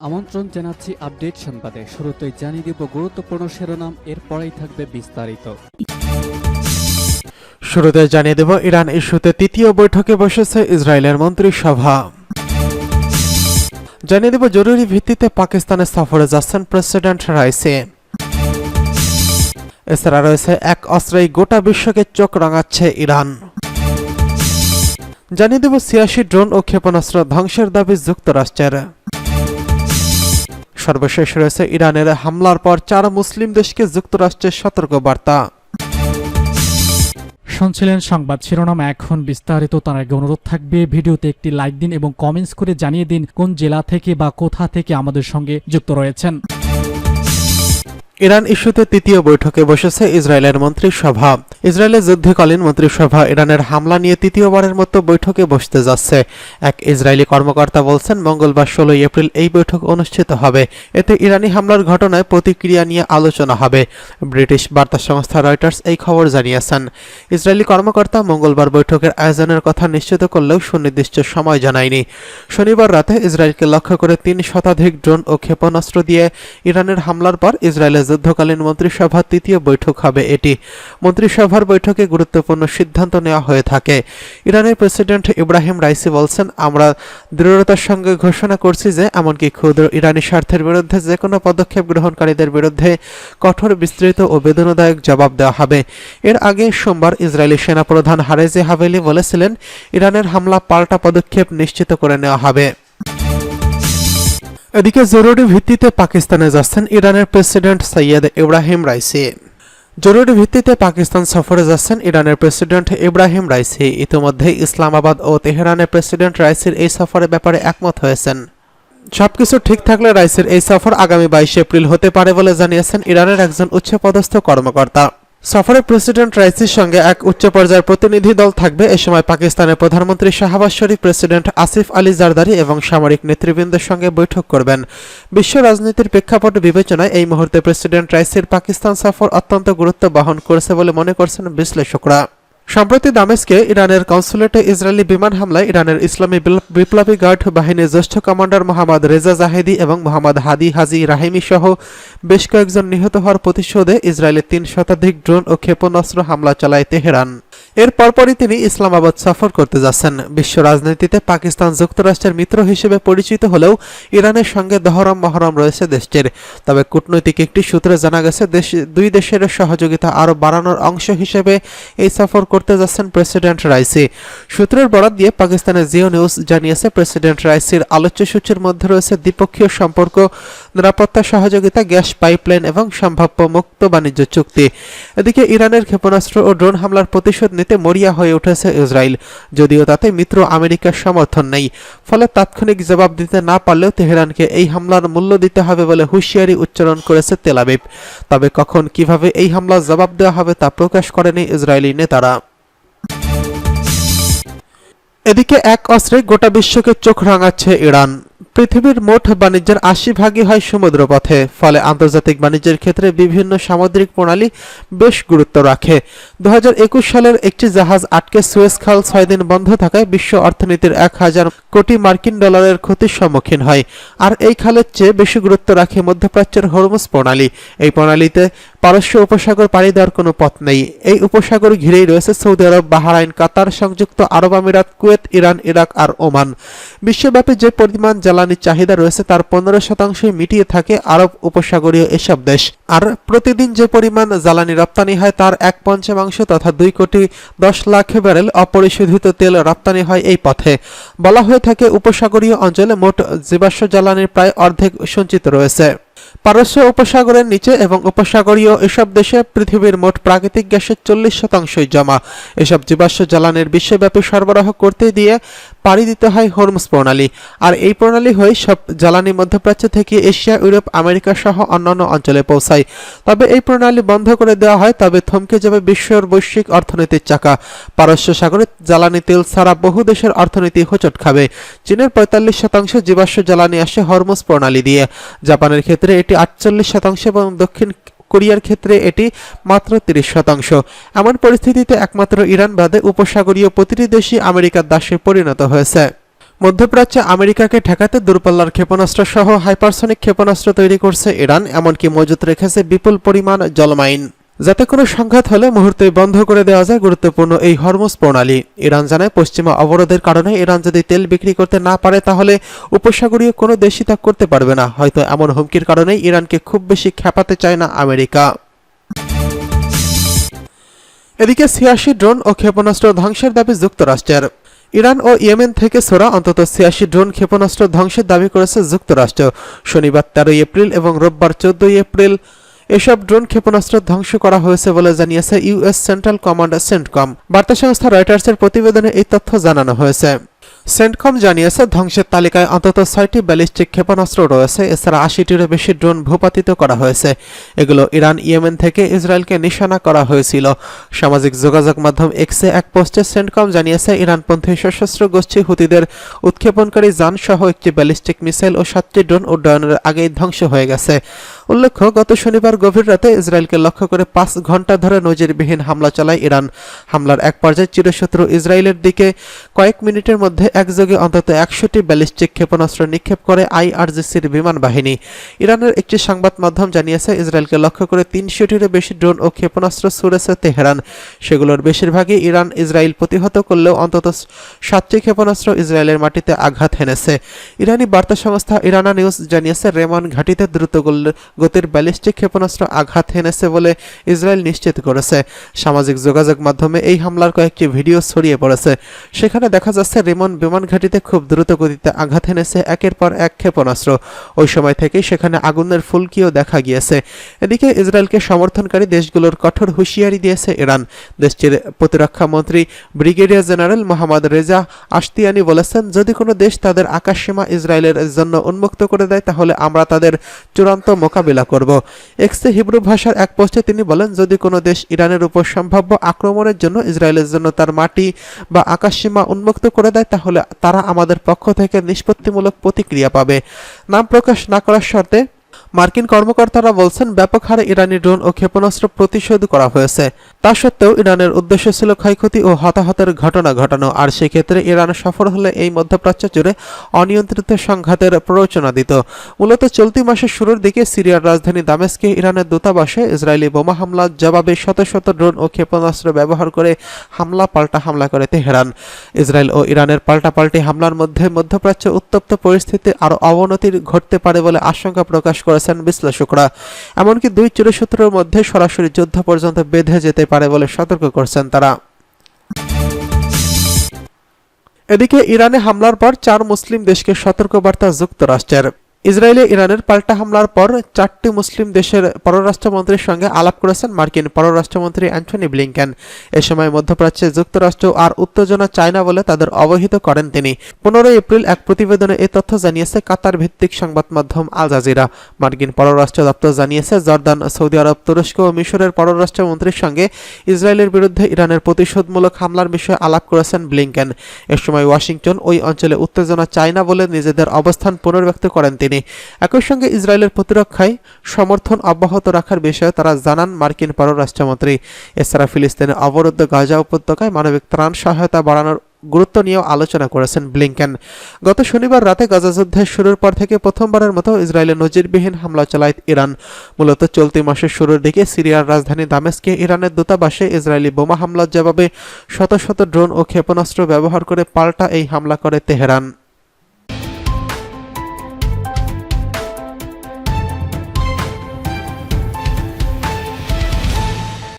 আমন্ত্রণ জানাচ্ছি আপডেট সংবাদে। শুরুতেই জানিয়ে দিব গুরুত্বপূর্ণ শিরোনাম, এরপরেই থাকবে বিস্তারিত। শুরুতে জানিয়ে দেব ইরান ইস্যুতে তৃতীয় বৈঠকে বসেছে ইসরায়েলের মন্ত্রিসভা। জানিয়ে দেব জরুরি ভিত্তিতে পাকিস্তানে সফরে যাচ্ছেন প্রেসিডেন্ট রাইসি। এছাড়া রয়েছে এক অস্ত্রেই গোটা বিশ্বকে চোখ রাঙাচ্ছে ইরান। জানিয়ে দেব ৮৬ ড্রোন ও ক্ষেপণাস্ত্র ধ্বংসের দাবি যুক্তরাষ্ট্রের। সর্বশেষ রয়েছে ইরানের হামলার পর ৪ মুসলিম দেশকে যুক্তরাষ্ট্রের সতর্কবার্তা। শুনছিলেন সংবাদ শিরোনাম, এখন বিস্তারিত। তার আগে অনুরোধ থাকবে ভিডিওতে একটি লাইক দিন এবং কমেন্টস করে জানিয়ে দিন কোন জেলা থেকে বা কোথা থেকে আমাদের সঙ্গে যুক্ত রয়েছেন। ইরান ইস্যুতে তৃতীয় বৈঠকে বসেছে ইসরায়েলের মন্ত্রিসভা। ইসরায়েলের যুদ্ধকালীন মন্ত্রিসভা ইরানের হামলা নিয়ে তৃতীয়বারের মতো বৈঠকে বসতে যাচ্ছে। এক ইসরায়েলি কর্মকর্তা বলছেন, মঙ্গলবার ১৬ এপ্রিল এই বৈঠক অনুষ্ঠিত হবে। এতে ইরানি হামলার ঘটনায় প্রতিক্রিয়া নিয়ে আলোচনা হবে। ব্রিটিশ বার্তা সংস্থা রয়টার্স এই খবর জানিয়েছেন। ইসরায়েলি কর্মকর্তা মঙ্গলবার বৈঠকের আয়োজনের কথা নিশ্চিত করলেও সুনির্দিষ্ট সময় জানায়নি। শনিবার রাতে ইসরায়েলকে লক্ষ্য করে ৩ শতাধিক ড্রোন ও ক্ষেপণাস্ত্র দিয়ে ইরানের হামলার পর ইসরায়েলের যুদ্ধকালীন মন্ত্রিসভার তৃতীয় বৈঠক হবে এটি। মন্ত্রিসভার বৈঠকে গুরুত্বপূর্ণ সিদ্ধান্ত নেওয়া হয়ে থাকে। ইরানের প্রেসিডেন্ট ইব্রাহিম রাইসি বলছেন, আমরা দৃঢ়তার সঙ্গে ঘোষণা করছি যে এমনকি ক্ষুদ্র ইরানি স্বার্থের বিরুদ্ধে যে কোনো পদক্ষেপ গ্রহণকারীদের বিরুদ্ধে কঠোর, বিস্তৃত ও বেদনাদায়ক জবাব দেওয়া হবে। এর আগে সোমবার ইসরায়েলি সেনাপ্রধান হারেজি হাভেলি বলেছিলেন, ইরানের হামলা পাল্টা পদক্ষেপ নিশ্চিত করে নেওয়া হবে। এদিকে জরুরি ভিত্তিতে পাকিস্তানে যাচ্ছেন ইরানের প্রেসিডেন্ট সৈয়দ ইব্রাহিম রাইসি। জরুরি ভিত্তিতে পাকিস্তান সফরে যাচ্ছেন ইরানের প্রেসিডেন্ট ইব্রাহিম রাইসি। ইতিমধ্যে ইসলামাবাদ ও তেহরানের প্রেসিডেন্ট রাইসির এই সফরের ব্যাপারে একমত হয়েছেন। সবকিছু ঠিক থাকলে রাইসির এই সফর আগামী ২২ এপ্রিল হতে পারে বলে জানিয়েছেন ইরানের একজন উচ্চপদস্থ কর্মকর্তা। সফরে প্রেসিডেন্ট রাইসির সঙ্গে এক উচ্চ পর্যায়ের প্রতিনিধি দল থাকবে। এ সময় পাকিস্তানের প্রধানমন্ত্রী শাহবাজ শরীফ, প্রেসিডেন্ট আসিফ আলী জারদারি এবং সামরিক নেতৃবৃন্দের সঙ্গে বৈঠক করবেন। বিশ্ব রাজনীতির প্রেক্ষাপট বিবেচনায় এই মুহূর্তে প্রেসিডেন্ট রাইসির পাকিস্তান সফর অত্যন্ত গুরুত্ব বহন করেছে বলে মনে করছেন বিশ্লেষকরা। সম্প্রতি দামেস্কে ইরানের কনসুলেটে ইসরায়েলি বিমান হামলায় ইরানের ইসলামী বিপ্লবী গার্ড বাহিনীর জ্যেষ্ঠ কমান্ডার মোহাম্মদ রেজা জাহেদি এবং মোহাম্মদ হাদি হাজি রাহিমি সহ বেশ কয়েকজন নিহত হওয়ার প্রতিশোধে ইসরায়েলের ৩ শতাধিক ড্রোন ও ক্ষেপণাস্ত্র হামলা চালায় তেহরান। এর পরপরই তিনি ইসলামাবাদ সফর করতে যাচ্ছেন। বিশ্ব রাজনীতিতে পাকিস্তান যুক্তরাষ্ট্রের মিত্র হিসেবে পরিচিত হলেও ইরানের সঙ্গে দহরম মহরম রয়েছে দেশটির। তবে কূটনৈতিক একটি সূত্রে জানা গেছে, দুই দেশের সহযোগিতা আরও বাড়ানোর অংশ হিসেবে এই সফর করতে যাচ্ছেন প্রেসিডেন্ট রাইসি। সূত্রের বরাত দিয়ে পাকিস্তানের জিও নিউজ জানিয়েছে, প্রেসিডেন্ট রাইসির আলোচ্য সূচির মধ্যে রয়েছে দ্বিপক্ষীয় সম্পর্ক, নিরাপত্তা সহযোগিতা, গ্যাস পাইপলাইন এবং সম্ভাব্য মুক্ত বাণিজ্য চুক্তি। এদিকে ইরানের ক্ষেপণাস্ত্র ও ড্রোন হামলার প্রতিশোধ নিতে মরিয়া হয়ে উঠেছে ইসরায়েল, যদিও তাতে মিত্র আমেরিকার সমর্থন নেই। ফলে তাৎক্ষণিক জবাব দিতে না পারলেও তেহরানকে এই হামলার মূল্য দিতে হবে বলে হুঁশিয়ারি উচ্চারণ করেছে তেল আবিব। তবে কখন, কিভাবে এই হামলার জবাব দেওয়া হবে তা প্রকাশ করেনি ইসরায়েলি নেতারা। এদিকে এক অস্ত্রে গোটা বিশ্বকে চোখ রাঙাচ্ছে ইরান। পৃথিবীর মোট বাণিজ্যের ৮০% হয় সমুদ্রপথে। ফলে আন্তর্জাতিক বাণিজ্যের ক্ষেত্রে বিভিন্ন সামুদ্রিক প্রণালী বেশ গুরুত্ব রাখে। ২০২১ সালের একটি জাহাজ আটকে সুয়েজ খাল ৬ দিন বন্ধ থাকায় বিশ্ব অর্থনীতির ১,০০০ কোটি মার্কিন ডলারের ক্ষতির সম্মুখীন হয়। আর এই খালের চেয়ে বেশি গুরুত্ব রাখে মধ্যপ্রাচ্যের হরমুজ প্রণালী। এই প্রণালীতে পারস্য উপসাগর পাড়ি দেওয়ার কোনো পথ নেই। এই উপসাগর ঘিরেই রয়েছে সৌদি আরব, বাহরাইন, কাতার, সংযুক্ত আরব আমিরাত, কুয়েত, ইরান, ইরাক আর ওমান। বিশ্বব্যাপী যে পরিমাণ জ্বালানি চাহিদা রয়েছে তার ১৫% মিটিয়ে থাকে আরব উপসাগরীয় এসব দেশ। আর প্রতিদিন যে পরিমাণ জ্বালানি রপ্তানি হয় তার ১/৫ তথা ২,১০,০০,০০০ ব্যারেল অপরিশোধিত তেল রপ্তানি হয় এই পথে। বলা হয়ে থাকে, উপসাগরীয় অঞ্চলে মোট জীবাশ্ম জ্বালানির প্রায় অর্ধেক সঞ্চিত রয়েছে। পারস্য উপসাগরের নিচে এবং উপসাগরীয় এসব দেশে পৃথিবীর মোট প্রাকৃতিক গ্যাসের ৪০% জমা। এসব জীবাশ্ম জ্বালানির বিশ্বব্যাপী সরবরাহ করতে দিয়ে পাড়ি দিতে হয় হরমুজ প্রণালী। আর এই প্রণালী হয়ে সব জ্বালানি মধ্যপ্রাচ্য থেকে এশিয়া, ইউরোপ, আমেরিকা সহ অন্যান্য অঞ্চলে পৌঁছায়। তবে এই প্রণালী বন্ধ করে দেওয়া হয়, তবে থমকে যাবে বিশ্বের বৈশ্বিক অর্থনীতির চাকা। পারস্য সাগরে জ্বালানি তেল ছাড়া বহু দেশের অর্থনীতি হোঁচট খাবে। চীনের ৪৫% জীবাশ্ম জ্বালানি আসে হরমুজ প্রণালী দিয়ে। জাপানের ক্ষেত্রে এটি ৪৮% এবং দক্ষিণ কোরিয়ার ক্ষেত্রে এটি মাত্র ৩০%। এমন পরিস্থিতিতে একমাত্র ইরান বাদে উপসাগরীয় প্রতিটি দেশই আমেরিকার দাসে পরিণত হয়েছে। মধ্যপ্রাচ্যে আমেরিকাকে ঠেকাতে দূরপাল্লার ক্ষেপণাস্ত্র সহ হাইপারসনিক ক্ষেপণাস্ত্র তৈরি করছে ইরান, এমনকি মজুত রেখেছে বিপুল পরিমাণ জলমাইন, যাতে কোনো সংঘাত হলে মুহূর্তেই বন্ধ করে দেওয়া যায় গুরুত্বপূর্ণ এই হরমুজ প্রণালী। ইরান জানায়, পশ্চিমা অবরোধের কারণে ইরান যদি তেল বিক্রি করতে না পারে তাহলে উপসাগরীয় কোনো দেশই তা করতে পারবে না। হয়তো এমন হুমকির কারণেই ইরানকে খুব বেশি খেপাতে চায় না আমেরিকা। এদিকে ৮৬ ড্রোন ও ক্ষেপণাস্ত্র ধ্বংসের দাবি যুক্তরাষ্ট্রের। ইরান ও ইয়েমেন থেকে ছোড়া অন্তত ৮৬ ড্রোন ক্ষেপণাস্ত্র ধ্বংসের দাবি করেছে যুক্তরাষ্ট্র। শনিবার ১৩ এপ্রিল এবং রোববার ১৪ এপ্রিল এসব ড্রোন ক্ষেপণাস্ত্র ধ্বংস করা হয়েছে বলে জানিয়েছে ইউএস সেন্ট্রাল কমান্ড সেন্টকম। বার্তা সংস্থা রয়টার্সের প্রতিবেদনে এই তথ্য জানানো হয়েছে। সেন্টকম জানিয়েছে, ধ্বংসের তালিকায় অন্তত ৬টি ব্যালিস্টিক ক্ষেপণাস্ত্র রয়েছে। এছাড়া ৮০টিরও বেশি ড্রোন ভূপাতিত করা হয়েছে। এগুলো ইরান, ইয়েমেন থেকে ইসরায়েলকে নিশানা করা হয়েছিল। সামাজিক যোগাযোগ মাধ্যম এক্সে এক পোস্টে সেন্টকম জানিয়েছে, ইরানপন্থী সশস্ত্র গোষ্ঠী হুতিদের উৎক্ষেপণকারী যান সহ একটি ব্যালিস্টিক মিসাইল ও ৭টি ড্রোন উড্ডয়নের আগেই ধ্বংস হয়ে গেছে। উল্লেখ্য, গত শনিবার গভীর রাতে ইসরায়েলকে লক্ষ্য করে ৫ ঘণ্টা ধরে নজিরবিহীন হামলা চালায় ইরান। হামলার এক পর্যায়ে চিরশত্রু ইসরায়েলের দিকে কয়েক মিনিটের মধ্যে একযোগে অন্তত ১০০টি ব্যালিস্টিক ক্ষেপণাস্ত্র নিক্ষেপ করে আইআরজিসির বিমান বাহিনী। ইরানের একটি সংবাদ মাধ্যম জানিয়েছে, ইসরায়েলকে লক্ষ্য করে ৩০০টিরও বেশি ড্রোন ও ক্ষেপণাস্ত্র ছুড়েছে তেহরান। সেগুলোর বেশিরভাগই ইসরায়েল প্রতিহত করলেও অন্তত ৭টি ক্ষেপণাস্ত্র ইসরায়েলের মাটিতে আঘাত হেনেছে। ইরানি বার্তা সংস্থা ইরানা নিউজ জানিয়েছে, রেমন ঘাঁটিতে দ্রুত গতির ব্যালিস্টিক ক্ষেপণাস্ত্র আঘাত হেনেছে বলে ইসরায়েল নিশ্চিত করেছে। সামাজিক যোগাযোগ মাধ্যমে এই হামলার কয়েকটি ভিডিও ছড়িয়ে পড়েছে। সেখানে দেখা যাচ্ছে রেমন বিমান ঘাঁটিতে খুব দ্রুত গতিতে আঘাত হেনেছে একের পর এক ক্ষেপণাস্ত্র। ওই সময় থেকেই সেখানে আগুনের ফুলকিও দেখা গিয়েছে। এদিকে ইসরায়েলকে সমর্থনকারী দেশগুলোর কঠোর হুঁশিয়ারি দিয়েছে ইরান। দেশটির প্রতিরক্ষা মন্ত্রী brigadier general Mohammad Reza Ashtiani বলেছেন, যদি কোনো দেশ তাদের আকাশসীমা ইসরায়েলের জন্য উন্মুক্ত করে দেয় তাহলে আমরা তাদের চূড়ান্ত মোকাবিলা করব। এক্সে হিব্রু ভাষার এক পোস্টে তিনি বলেন, যদি কোনো দেশ ইরানের উপর সম্ভাব্য আক্রমণের জন্য ইসরায়েলের জন্য তার মাটি বা আকাশসীমা উন্মুক্ত করে দেয় তাহলে তারা আমাদের পক্ষ থেকে নিষ্পত্তিমূলক প্রতিক্রিয়া পাবে। নাম প্রকাশ না করার শর্তে মার্কিন কর্মকর্তারা বলছেন, ব্যাপক হারে ইরানি ড্রোন ও ক্ষেপণাস্ত্র প্রতিশোধ করা হয়েছে। তা সত্ত্বেও ইরানের উদ্দেশ্য ছিল ক্ষয়ক্ষতি ও হতাহতের ঘটনা ঘটানো, আর সেক্ষেত্রে ইরান সফল হলে এই মধ্যপ্রাচ্য জুড়ে অনিয়ন্ত্রিত সংঘাতের প্ররোচনা দিত। মূলত চলতি মাসের শুরুর দিকে সিরিয়ার রাজধানী দামেস্কে ইরানের দূতাবাসে ইসরায়েলি বোমা হামলার জবাবে শত শত ড্রোন ও ক্ষেপণাস্ত্র ব্যবহার করে পাল্টা হামলা করে তেহরান। ইসরায়েল ও ইরানের পাল্টাপাল্টি হামলার মধ্যে মধ্যপ্রাচ্য উত্তপ্ত পরিস্থিতি আরও অবনতির ঘটতে পারে বলে আশঙ্কা প্রকাশ করেছেন বিশ্লেষকরা। এমনকি দুই চিরশত্রুর মধ্যে সরাসরি যুদ্ধ পর্যন্ত বেঁধে যেতে পারে বলে সতর্ক করছেন তারা। এদিকে ইরানে হামলার পর ৪ মুসলিম দেশকে সতর্কবার্তা যুক্তরাষ্ট্রের। ইসরায়েলে ইরানের পাল্টা হামলার পর ৪টি মুসলিম দেশের পররাষ্ট্রমন্ত্রীর সঙ্গে আলাপ করেছেন মার্কিন পররাষ্ট্রমন্ত্রী অ্যান্টনি ব্লিংকেন। এ সময় মধ্যপ্রাচ্যে যুক্তরাষ্ট্র আর উত্তেজনা চায় না বলে তাদের অবহিত করেন তিনি। ১৫ এপ্রিল এক প্রতিবেদনে এই তথ্য জানিয়েছে কাতার ভিত্তিক সংবাদ মাধ্যম আল জাজিরা। মার্কিন পররাষ্ট্র দপ্তর জানিয়েছে, জর্দান, সৌদি আরব, তুরস্ক ও মিশরের পররাষ্ট্রমন্ত্রীর সঙ্গে ইসরায়েলের বিরুদ্ধে ইরানের প্রতিশোধমূলক হামলার বিষয়ে আলাপ করেছেন ব্লিংকেন। এ সময় ওয়াশিংটন ওই অঞ্চলে উত্তেজনা চায় না বলে নিজেদের অবস্থান পুনর্ব্যক্ত করেন তিনি। একই সঙ্গে ইসরায়েলের প্রতিরক্ষায় সমর্থন অব্যাহত রাখার বিষয়ে তারা জানান মার্কিন পররাষ্ট্রমন্ত্রী। এছাড়া ফিলিস্তিনের অবরুদ্ধ গাজা উপত্যকায় মানবিক ত্রাণ সহায়তা বাড়ানোর গুরুত্ব নিয়েও আলোচনা করেছেন ব্লিংকেন। গত শনিবার রাতে গাজা যুদ্ধের শুরুর পর থেকে প্রথমবারের মতো ইসরায়েলে নজিরবিহীন হামলা চালায় ইরান। মূলত চলতি মাসের শুরুর দিকে সিরিয়ার রাজধানী দামেস্কে ইরানের দূতাবাসে ইসরায়েলি বোমা হামলার জবাবে শত শত ড্রোন ও ক্ষেপণাস্ত্র ব্যবহার করে পাল্টা এই হামলা করে তেহরান।